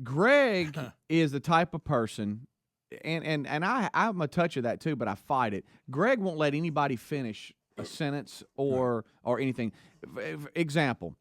Greg is the type of person, and I'm a touch of that too, but I fight it. Greg won't let anybody finish a sentence or anything. Example.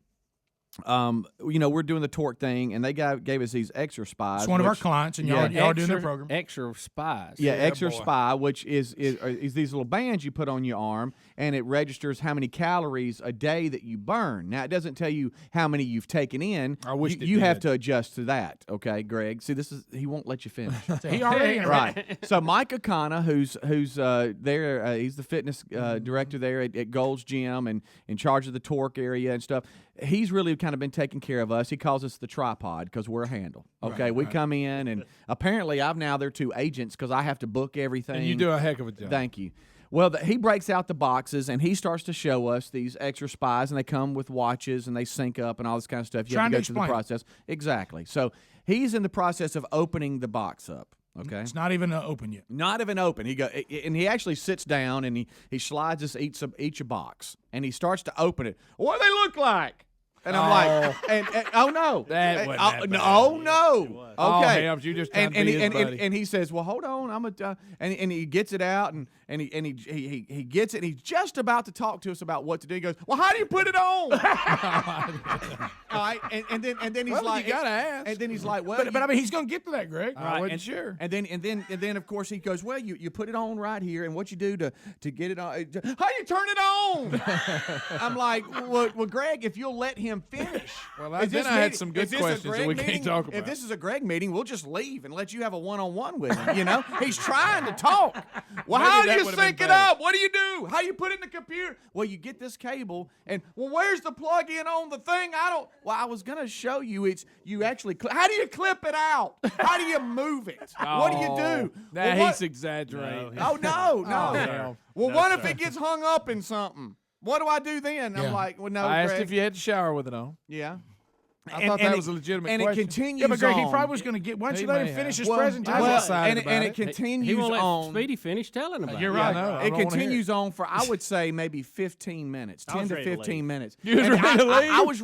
We're doing the torque thing, and they gave us these extra spies. It's one of our clients, and y'all doing their program. Extra spies. Yeah, extra spy, which is these little bands you put on your arm, and it registers how many calories a day that you burn. Now, it doesn't tell you how many you've taken in. I wish you have to adjust to that. Okay, Greg. See, he won't let you finish. He already right. So Mike Akana, who's there, he's the fitness director there at Gold's Gym and in charge of the torque area and stuff. He's really kind of been taking care of us. He calls us the tripod because we're a handle. Okay, we come in, and apparently they're two agents because I have to book everything. And you do a heck of a job. Thank you. Well, he breaks out the boxes, and he starts to show us these extra spies, and they come with watches, and they sync up and all this kind of stuff. You have to go through the process. Exactly. So he's in the process of opening the box up. Okay, it's not even open yet. Not even open. He actually sits down and he slides us each a box, and he starts to open it. What do they look like? And I'm like, oh no, that wasn't that oh no, okay. Helms, you just and he says, well, hold on, and he gets it out and he gets it. And he's just about to talk to us about what to do. He goes, well, how do you put it on? All right, and then he's like, you gotta ask. And then he's like, well, but I mean, he's gonna get to that, Greg. I wasn't sure. And then of course he goes, well, you put it on right here, and what you do to get it on? How you turn it on? I'm like, well, Greg, if you'll let him finish. Well, then I had some good questions that we can't talk about. If this is a Greg meeting, we'll just leave and let you have a one-on-one with him. He's trying to talk. Well, how do you sync it up? What do you do? How you put it in the computer? Well, you get this cable, and where's the plug-in on the thing? Well, I was gonna show you. You actually. How do you clip it out? How do you move it? What do you do? He's exaggerating. No. Well, what if it gets hung up in something? What do I do then? Yeah. I'm like, well, no, I asked Greg. if you had to shower with it on. Yeah. I thought that was a legitimate question. And it continues Yeah, but Greg, on. he probably was going to get. Why don't you let him finish his presentation? And it continues He won't on. let Speedy finish telling about You're it. right. I It don't wanna continues on for, I would say, maybe 15 minutes, 10 to 15 minutes. You was ready to leave? I was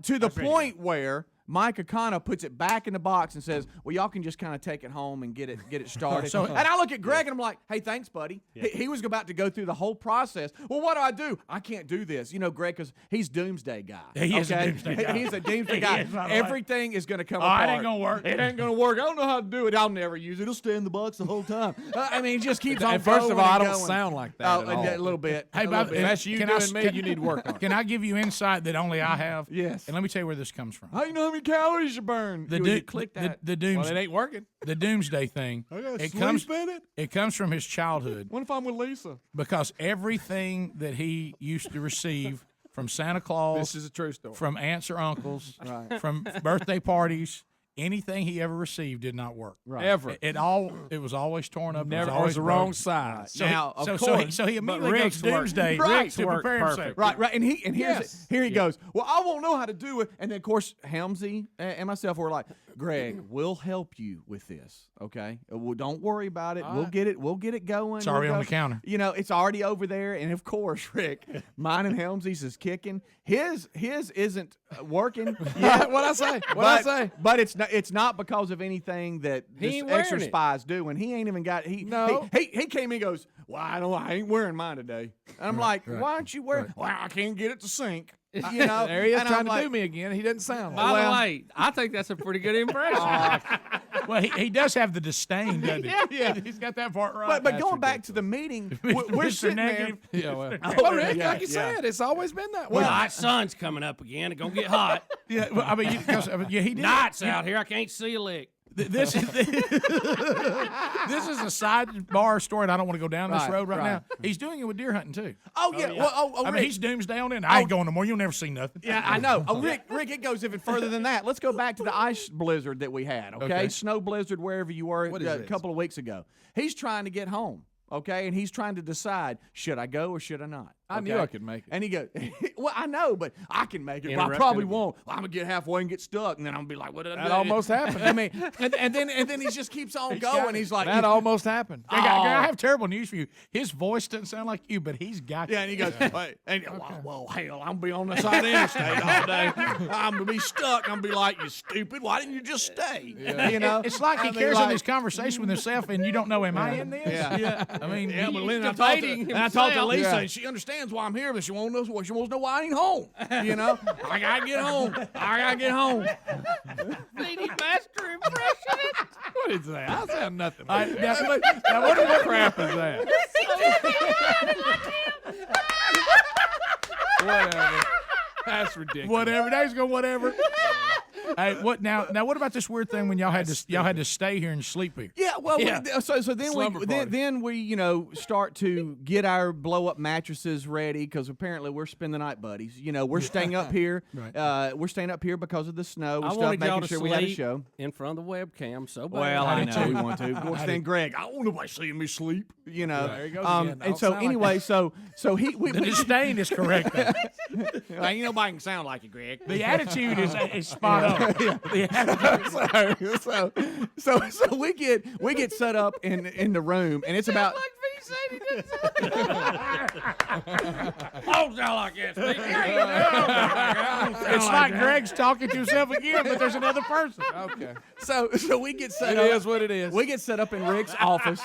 to the point where Mike Akana puts it back in the box and says, well, y'all can just kind of take it home and get it started. And I look at Greg and I'm like, hey, thanks, buddy. Yeah. He was about to go through the whole process. Well, what do? I can't do this. Greg, because he's doomsday guy. He is a doomsday guy. He's a doomsday guy. Everything is going to come apart. It ain't going to work. It ain't going to work. I don't know how to do it. I'll never use it. It'll stay in the box the whole time. He just keeps on And first of all, I don't going. sound like that at all. A little bit. Hey, If that's you doing me, you need to work on it. Can I give you insight that only I have? Yes. And let me tell you where this comes from. How you know how many calories you burn? Click that. Well, it ain't working. The doomsday thing. It comes from his childhood. What if I'm with Lisa? Because everything that he used to receive from Santa Claus, This is a true story. from aunts or uncles, from birthday parties, anything he ever received did not work. Right. Ever. It was always torn up. Never. It Or was the always wrong broken. size. So Now, he, of so course, he immediately Rick's goes work. doomsday Rick's to work prepare himself. perfect. Right. And here Yes. he goes, well, I won't know how to do it. And then, of course, Helmsy and myself were like, Greg, we'll help you with this, okay? Well, don't worry about it. We'll get it going. It's already on the counter. It's already over there. And, of course, Rick, mine and Helmsy's is kicking. His isn't working yet. What'd I say? What'd I say? But it's not because of anything that He this ain't extra wearing it. spy's doing. He ain't even got he came in and goes, well, I ain't wearing mine today. And I'm like, why aren't you wearing? Well, I can't get it to sync. There he is and trying I'm to like, do me again. He doesn't sound like By the way, I think that's a pretty good impression. Well, he does have the disdain, doesn't he? Yeah. He's got that part right. But going back to the meeting, we're Mr. sitting Negative. Yeah, well, Rick, like you said, it's always been that way. Well, hot sun's coming up again. It's going to get hot. Yeah, well, I mean, he did. Nights out here. I can't see a lick. This is this is a sidebar story, and I don't want to go down this road right now. He's doing it with deer hunting too. Oh yeah. Well, I Rick. mean, he's doomsday on it. I ain't going no more. You'll never see nothing. Yeah, I know. Oh, Rick, it goes even further than that. Let's go back to the ice blizzard that we had, okay? Snow blizzard wherever you were a couple of weeks ago. He's trying to get home, okay? And he's trying to decide, should I go or should I not? I knew I could make it. And he goes, well, I know, but I can make it. But I Interrupted probably him. won't. I'm gonna get halfway and get stuck, and then I'm gonna be like, what did I do? That almost happened. I mean, and then he just keeps on going. He's like, That almost happened. I have terrible news for you. His voice doesn't sound like you, but he's got you. yeah, and he goes, wait, and well, hell, I'm gonna be on the side of the interstate all day. I'm gonna be stuck. I'm gonna be like, you stupid. Why didn't you just stay? You know, It's like he I mean, carries on like- this conversation with himself, and you don't know, am I in this? Yeah. I mean, Yeah, but Lynn, debating I talked to himself. Lisa, Yeah. and she understands why I'm here, but she wants to know why I ain't home. You know, I gotta get home. I gotta get home. Lady master impressionist. What is that? I sound nothing. now, Now, what crap is that? Whatever. That's ridiculous. whatever. Days go whatever. Hey, what now? Now, what about this weird thing when y'all had to stay here and sleep here? Yeah, well, Yeah. so then Slumber we party. then we start to get our blow up mattresses ready because apparently we're spend the night buddies. We're staying up here. Right. We're staying up here because of the snow and I stuff, wanted y'all making to sure we had a sleep show. in front of the webcam so bad. Well, I did know too. we want to. Of course, then Greg, I don't want nobody seeing me sleep. There he goes again. And Don't so sound like anyway, so we The disdain is correct. though. ain't nobody can sound like you, Greg. The attitude is spot on. The attitude. so we get set up in the room, and it's about. Oh, sound like that. It's like Greg's talking to himself again, but there's another person. Okay. So we get set It up. is what it is. We get set up in Rick's office.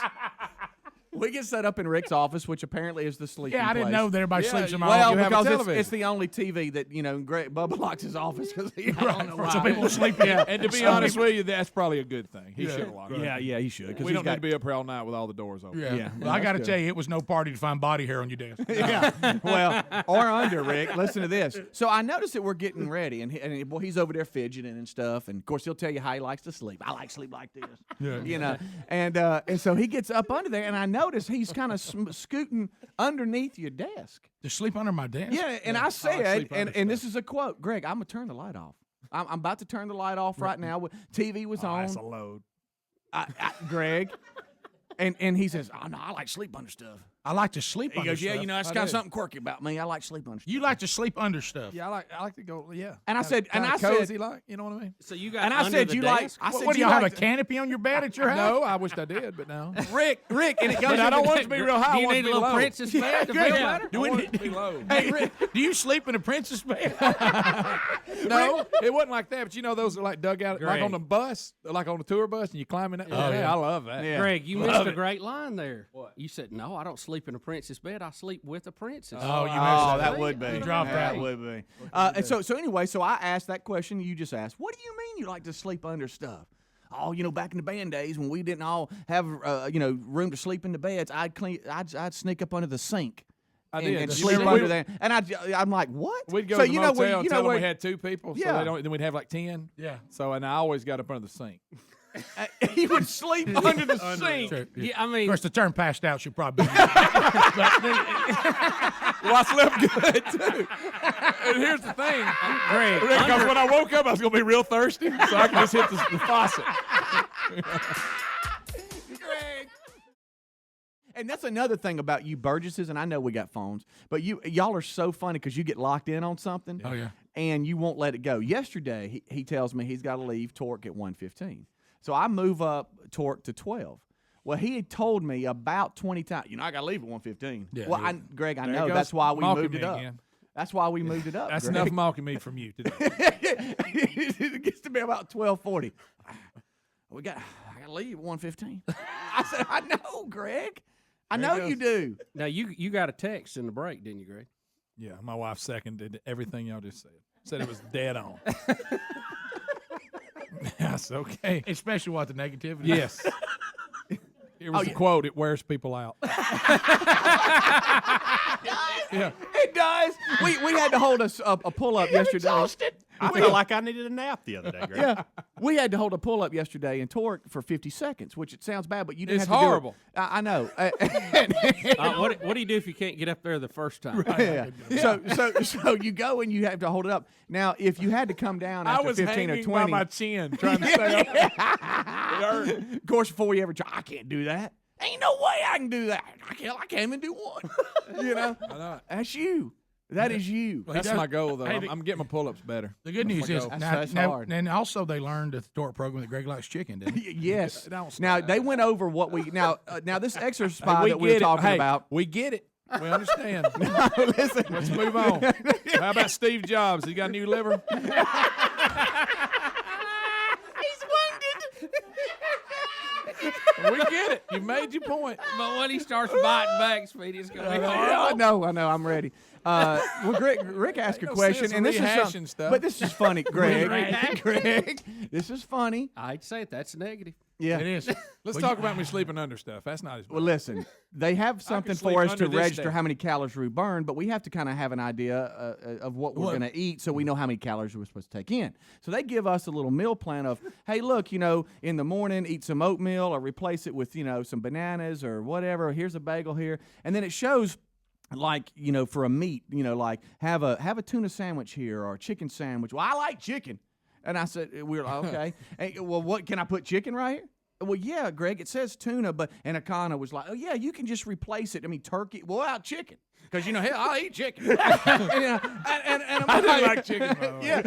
We get set up in Rick's office, which apparently is the sleeping Yeah, I didn't place. know that everybody Yeah, sleeps in my Well, office. you have a because television. it's the only TV that Bubba locks his office because I don't know why. So people sleep in. And to be honest with you, that's probably a good thing. He should have locked it. Yeah, he should. We don't need to be up here all night with all the doors open. Yeah. Yeah. Well, I got to That's tell you, it was no party to find body hair on your desk. Yeah. Well, or under, Rick. Listen to this. So I noticed that we're getting ready, and he's over there fidgeting and stuff. And of course, he'll tell you how he likes to sleep. I like to sleep like this. Yeah. And so he gets up under there, and I notice he's kind of scooting underneath your desk. To sleep under my desk? Yeah, and I said, sleep under and this is a quote, Greg, I'm gonna turn the light off. I'm about to turn the light off right now. TV was on. That's a load. Greg, and he says, "Oh no, I like to sleep under stuff." I like to sleep He under goes, "Yeah, stuff. that's I kind of do. something quirky about me. I like to sleep under stuff." You like to sleep under stuff. Yeah, I like to go. Yeah. And I said- and Kinda I said- cozy, like, you know what I mean? So you got And I under said, the "You like?" desk? I said, What do "You y'all have a like to-" canopy on your bed at your house? No, I wished I did, but no. Rick, and it goes. But I don't want it to be real high. Do I you want it need to a be little low. princess bed to feel Greg, better? I want it to be low. Hey, Rick, do you sleep in a princess bed? No, it wasn't like that. But you know, those are like dug out, like Greg. on the bus, like on the tour bus, and you climb in that. Oh yeah. I love that. Yeah. Greg, you missed a great line there. What? You said, "No, I don't sleep in a princess bed. I sleep with a princess." Oh, you missed Oh, that. that would be. You dropped that. That would be. And so anyway, so I asked that question you just asked. What do you mean you like to sleep under stuff? Oh, back in the band days when we didn't all have room to sleep in the beds, I'd sneak up under the sink. I And did. sleep We- under there, and I'm like, what? We'd go so to the you know motel where and you tell know them we where had 2 people, so Yeah. then we'd have like 10. Yeah. So, and I always got up under the sink. he would sleep under the sink. Sure, yeah. Yeah, I mean, Of course, the term passed out should probably be. Well, I slept good, too. And here's the thing. Greg, Because when I woke up, I was going to be real thirsty, so I could just hit the faucet. Greg. And that's another thing about you Burgesses, and I know we got phones, but y'all are so funny because you get locked in on something. Oh, yeah. And you won't let it go. Yesterday, he tells me he's got to leave Torque at 1:15. So I move up Torque to 12. Well, he had told me about 20 times, I got to leave at 1:15. Yeah, Well, yeah. Greg, I There know. goes That's why we mocking moved me it up. again. That's why we moved it up. That's Greg. enough mocking me from you today. It gets to be about 12:40. I got to leave at 1:15. I said, I know, Greg. I There know it you do. now you got a text in the break, didn't you, Greg? Yeah, my wife seconded everything y'all just said. Said it was dead on. That's okay. Especially what the negativity. Yes. It was a quote. It wears people out. Yeah. It does. We had to hold a pull-up yesterday. I felt like I needed a nap the other day, Greg. Yeah, we had to hold a pull-up yesterday in Torque for 50 seconds, which it sounds bad, but you didn't It's have to horrible. do it. I know. What do you do if you can't get up there the first time? Yeah. So you go and you have to hold it up. Now, if you had to come down I after was 15 or hanging 20, by my chin trying to stay up. It hurt. of course, before we ever try, I can't do that. Ain't no way I can do that. I can't even do one. You know? I know it. That's you. That is you. Well, he That's does- my goal, though. Hey, I'm getting my pull-ups better. The good news is That's hard. and also they learned at the Torque program that Greg likes chicken, didn't he? Yes. Don't Now, they went over what we now this exercise that we were talking about. We get it. We understand. Listen. Let's move on. How about Steve Jobs? He got a new liver? We get it. You made your point. But when he starts biting back, Speedy, it's going to be hard. I know. I'm ready. Well, Rick asked a No question, sense and this is rehashing stuff. but this is funny, Greg. Greg, this is funny. I hate to say it, that's negative. Yeah. It is. Let's talk about me sleeping under stuff. That's not as bad. Well, listen, they have something sleep for us to under this register day. how many calories we burn, but we have to kind of have an idea of what we're going to eat so we know how many calories we're supposed to take in. So they give us a little meal plan of, hey, look, in the morning, eat some oatmeal or replace it with, some bananas or whatever. Here's a bagel here. And then it shows like, for a meat, like have a tuna sandwich here or a chicken sandwich. Well, I like chicken. And I said, we were like, okay. Hey, well, what, can I put chicken right here? Well, yeah, Greg, it says tuna, and Akana was like, oh, yeah, you can just replace it. I mean, turkey, well, chicken. Because, hell, I'll eat chicken. and I'm I do like chicken, by the way. Yeah.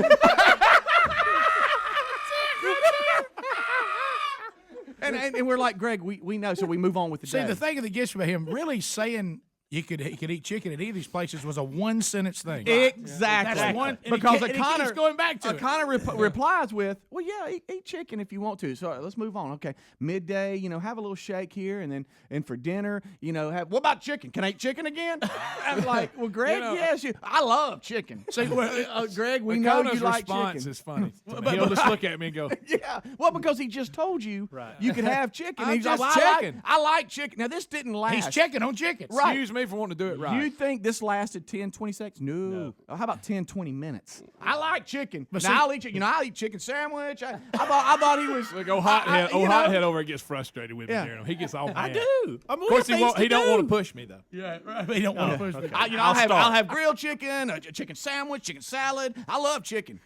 and we're like, Greg, we know, so we move on with the See, day. the thing that gets me about him really saying he could eat chicken at either of these places was a one-sentence thing. Exactly. That's one, and Because he keeps going back to it. Akana replies with, well, yeah, eat chicken if you want to. So let's move on. Okay, midday, have a little shake here, and for dinner, what about chicken? Can I eat chicken again? I'm like, well, Greg, yes, I love chicken. See, Greg, we know Akana's you like response chicken. is funny. He'll just look at me and go, Yeah, well, because he just told you you could have chicken. I'm He's like, just well, checking. I like chicken. Now, this didn't last. he's checking on chicken. Right. excuse me for wanting to do it right. You think this lasted 10, 20 seconds? No. Oh, how about 10, 20 minutes? I like chicken. But Now, see- I'll eat chicken. I'll eat chicken sandwich. I thought he was. Look, hothead over here gets frustrated with me. Yeah. During him. He gets all mad. I do. Of course, he won't. He don't want to push me though. Yeah, right. He don't want to push me. I'll have grilled chicken, a chicken sandwich, chicken salad. I love chicken.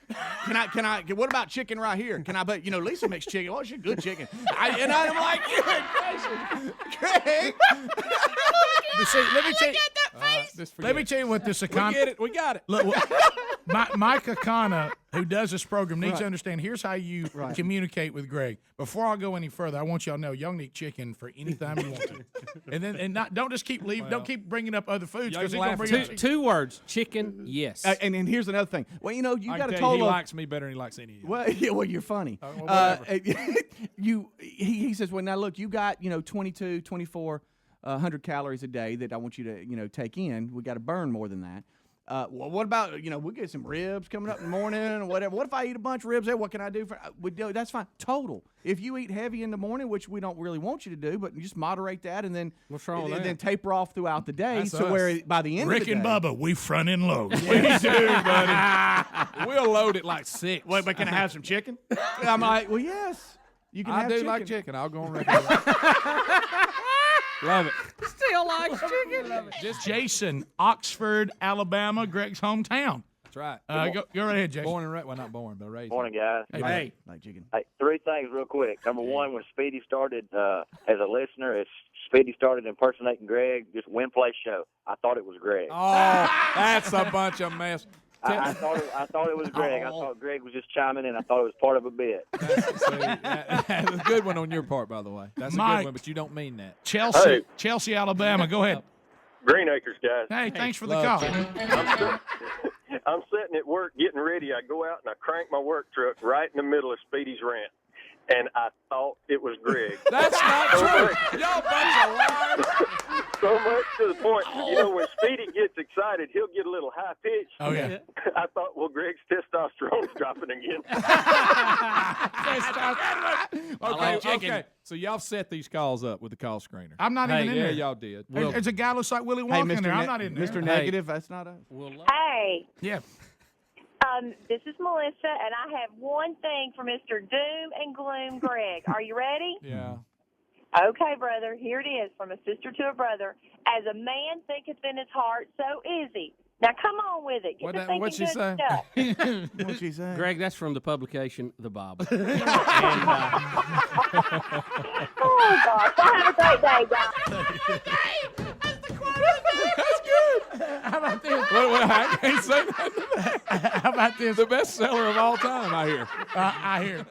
Can I? What about chicken right here? Can I? But Lisa makes chicken. Oh, she's good chicken. I'm like, Greg. But see, let me tell you. Just Let me forget tell you what this it. Akana. We get it. We got it. Look, Mike Akana, who does this program, needs to understand. Here's how you communicate with Greg. Before I go any further, I want y'all to know y'all can eat chicken for any time you want to, and don't just keep leaving. Don't keep bringing up other foods Y'all because he's can gonna laugh bring at up Two, chicken. two words, chicken, yes. And then here's another thing. Well, you I got can a tell you, he total of. likes me better than he likes any of you. Well, yeah, well, you're funny. Well, whatever. He says, well, now look, you got 22, 24 100 calories a day that I want you to take in. We got to burn more than that. Well, what about we get some ribs coming up in the morning or whatever. What if I eat a bunch of ribs there? What can I do that's fine. Total. If you eat heavy in the morning, which we don't really want you to do, but you just moderate that and then What's wrong with and that? then taper off throughout the day. That's so us. where by the end Rick of the and day, Bubba, we front end load. We do, buddy. We'll load it like 6. Wait, but can I have some chicken? I'm like, well, yes. You can I have do chicken. like chicken. I'll go on record. Love it. Still likes chicken. Jason, Oxford, Alabama, Greg's hometown. That's right. Go right ahead, Jason. Born and raised. Well, not born, but raised. Morning, guys. Hey, Like chicken. Hey, 3 things real quick. Number one, when Speedy started as a listener, as Speedy started impersonating Greg, just win play show. I thought it was Greg. Oh, that's a bunch of mess. I thought it was Greg. I thought Greg was just chiming in. I thought it was part of a bit. That's a good one on your part, by the way. That's a Mike. good one, but you don't mean that. Chelsea, Alabama. Go ahead. Green Acres, guys. Hey, thanks for the Love call. I'm sitting at work getting ready. I go out and I crank my work truck right in the middle of Speedy's rant. And I thought it was Greg. That's not true. Y'all bunch of liars. So much to the point, when Speedy gets excited, he'll get a little high pitched. Oh, yeah. I thought, well, Greg's testosterone's dropping again. Okay. So y'all set these calls up with the call screener. I'm not even in Yeah, there. y'all did. There's a guy who looks like Willy Hey, Wonka in there. I'm Ne- not in there. Mr. Negative, that's not us. Hey, Yeah. this is Melissa, and I have one thing for Mr. Doom and Gloom Greg. Are you ready? Yeah. Okay, brother, here it is from a sister to a brother. As a man thinketh in his heart, so is he. Now come on with it. Get to thinking What'd she good say? stuff. What'd she say? Greg, that's from the publication The Bible. Oh gosh! Well, have a great day, guys. That's good. How about this? Well, I can't say that. How about this? The best seller of all time, I hear. I hear.